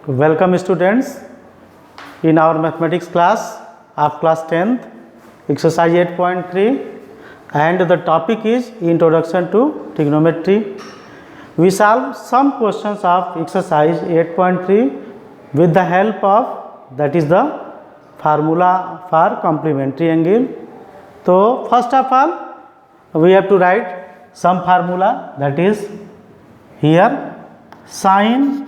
Welcome students in our mathematics class of class 10th exercise 8.3 and the topic is introduction to trigonometry. We solve some questions of exercise 8.3 with the help of that is the formula for complementary angle. So first of all we have to write some formula, that is here sin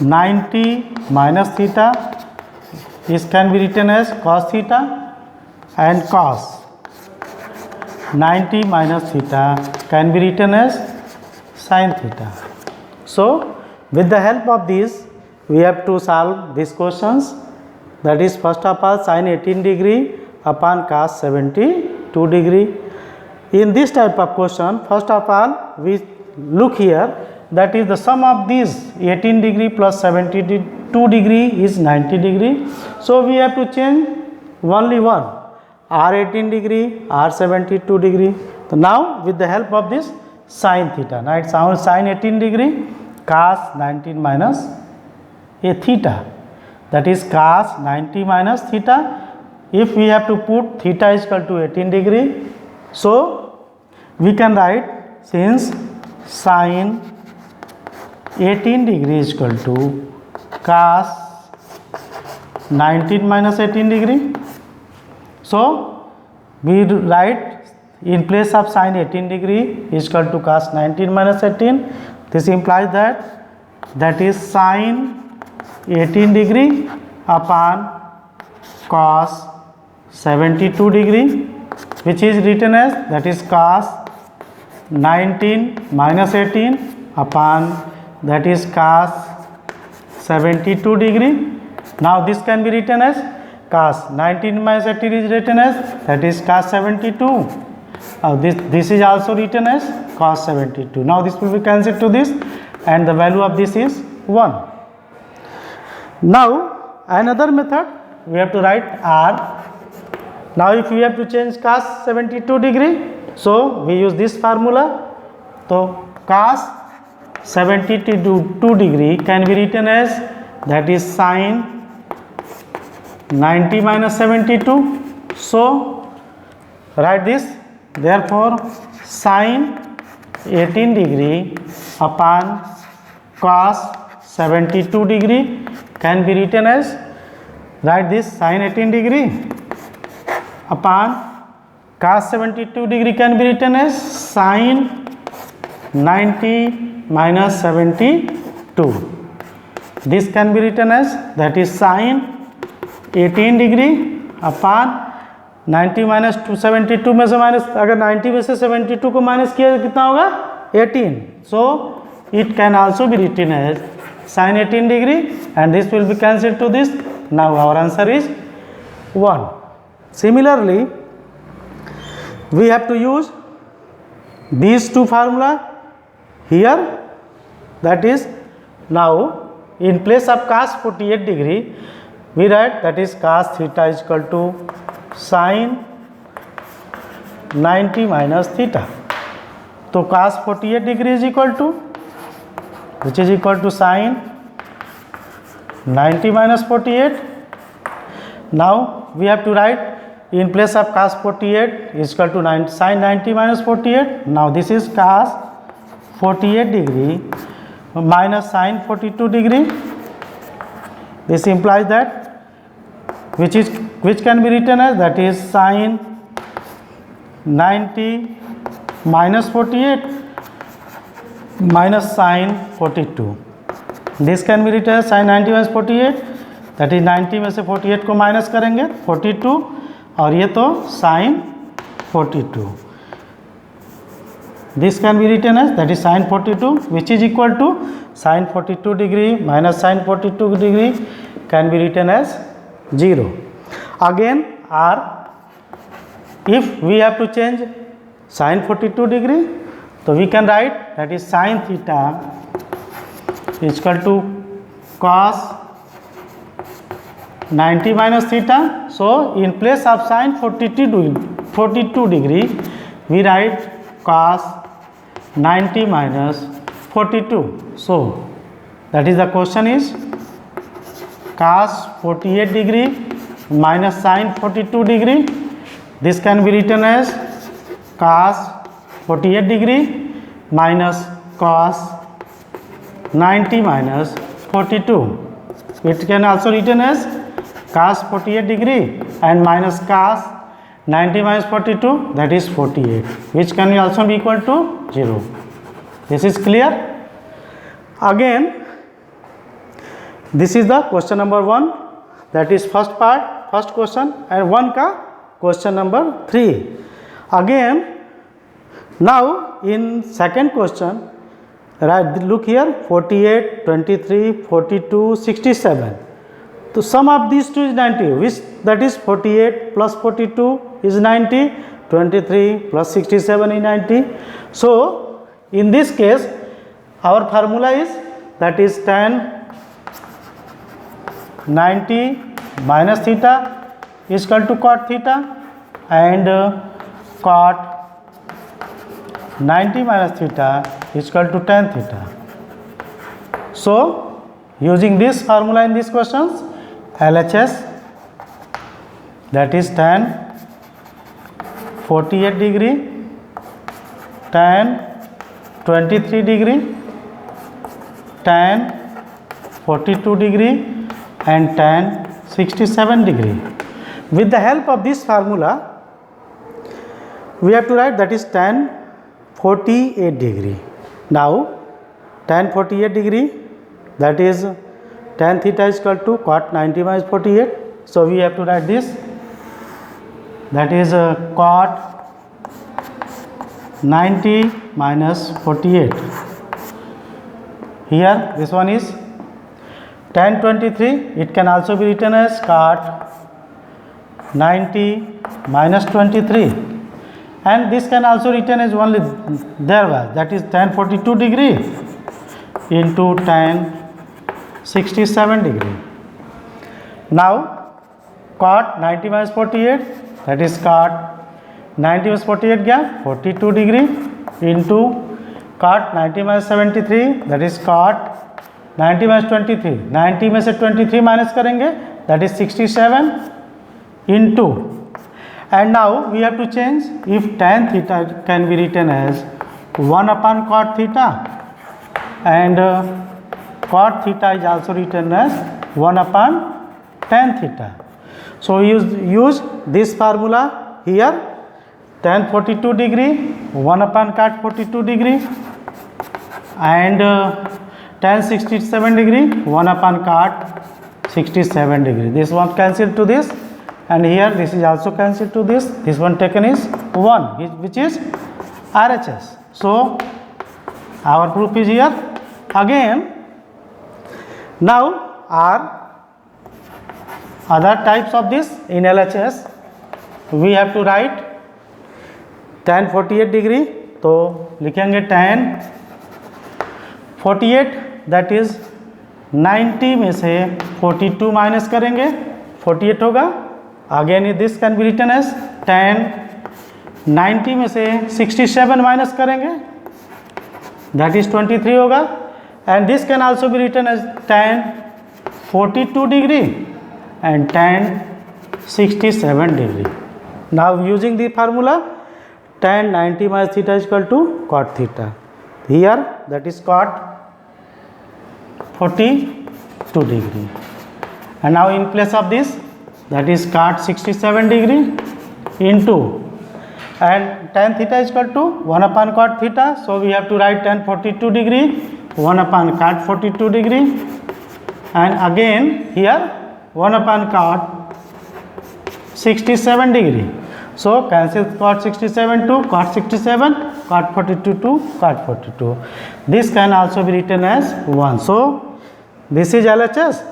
90 minus theta is can be written as cos theta and cos 90 minus theta can be written as sin theta. So with the help of this we have to solve these questions, that is first of all sin 18 degree upon cos 72 degree. In this type of question first of all we look here, that is the sum of these 18 degree plus 72 degree is 90 degree. So we have to change only one, r 18 degree, r 72 degree. So now with the help of this sin theta, right, sin 18 degree cos 19 minus a theta, that is cos 90 minus theta. If we have to put theta is equal to 18 degree, so we can write since sin 18 degree is equal to cos 19 minus 18 degree. So we write in place of sin 18 degree is equal to cos 19 minus 18. This implies that is sin 18 degree upon cos 72 degree, which is written as that is cos 19 minus 18 upon that is cos 72 degree. Now this can be written as cos 19 minus 18 is written as that is cos 72. This is also written as cos 72. Now this will be cancelled to this and the value of this is 1. Now another method we have to write r. Now if we have to change cos 72 degree, so we use this formula. So cos 72 degree can be written as that is sin 90 minus 72. So write this, therefore sin 18 degree upon cos 72 degree can be written as, write this sin 18 degree upon cos 72 degree can be written as sin 90 minus 72. This can be written as that is sin 18 degree upon 90 minus 272 में से minus, अगर 90 में से 72 को minus किया कितना होगा 18. So it can also be written as sin 18 degree and this will be cancelled to this. Now our answer is 1. Similarly we have to use these two formula here, that is now in place of cos 48 degree we write that is cos theta is equal to sin 90 minus theta. So cos 48 degree is equal to, which is equal to sin 90 minus 48. Now we have to write in place of cos 48 is equal to sin 90 minus 48. Now this is cos 48 degree minus sin 42 degree. This implies that which can be written as that is sin 90 minus 48 minus sin 42. This can be written as sin 90 minus 48, that is 90 में से 48 को minus करेंगे 42 और ये तो sin 42. This can be written as that is sin 42, which is equal to sin 42 degree minus sin 42 degree can be written as 0. Again r, if we have to change sin 42 degree, so we can write that is sin theta is equal to cos 90 minus theta. So in place of sin 42 degree we write cos 90 minus 42. So that is the question is cos 48 degree minus sin 42 degree. This can be written as cos 48 degree minus cos 90 minus 42. It can also written as cos 48 degree and minus cos 90 minus 42, that is 48, which can also be equal to 0. This is clear. Again, this is the question number 1, that is first part, first question, and 1 ka question number 3. Again, now in second question, right, look here, 48, 23, 42, 67. So sum of these two is 90, which that is 48 plus 42 is 90, 23 plus 67 is 90. So in this case, our formula is, that is tan 90 minus theta is equal to cot theta, and cot 90 minus theta is equal to tan theta. So using this formula in these questions, LHS, that is tan 48 degree, tan 23 degree, tan 42 degree, and tan 67 degree. With the help of this formula, we have to write, that is tan 48 degree. Now tan 48 degree, that is tan theta is equal to cot 90 minus 48. So we have to write this, that is cot 90 minus 48. Here this one is tan 23, it can also be written as cot 90 minus 23, and this can also written as only there was, that is tan 42 degree into tan 67 degree. Now cot 90 minus 48, that is cot 90 minus 48 gap 42 degree into cot 90 minus 73, that is cot 90 minus 23, 90 में से 23 minus करेंगे, that is 67 into, and now we have to change, if tan theta can be written as 1 upon cot theta, and cot theta is also written as 1 upon tan theta. So use this formula here, tan 42 degree 1 upon cot 42 degree, and tan 67 degree 1 upon cot 67 degree. This one cancelled to this, and here this is also cancelled to this. This one taken is 1, which is RHS. So our proof is here. Again, now are other types of this in LHS. We have to write tan 48 degree, तो लिखेंगे tan 48, that is 90 में से 42 minus करेंगे, 48 होगा. Again this can be written as tan 90 में से 67 minus करेंगे, that is 23 होगा, and this can also be written as tan 42 degree and tan 67 degree. Now using the formula, tan 90 minus theta is equal to cot theta. Here that is cot 42 degree, and now in place of this, that is cot 67 degree into, and tan theta is equal to 1 upon cot theta. So we have to write tan 42 degree 1 upon cot 42 degree, and again here 1 upon cot 67 degree. So cancel cot 67 to cot 67, cot 42 to cot 42. This can also be written as 1. So this is LHS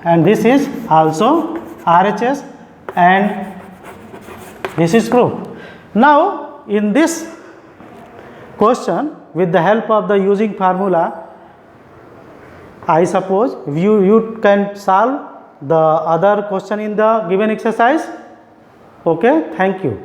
and this is also RHS, and this is proof. Now in this question, with the help of the using formula, I suppose you can solve the other question in the given exercise. Okay, thank you.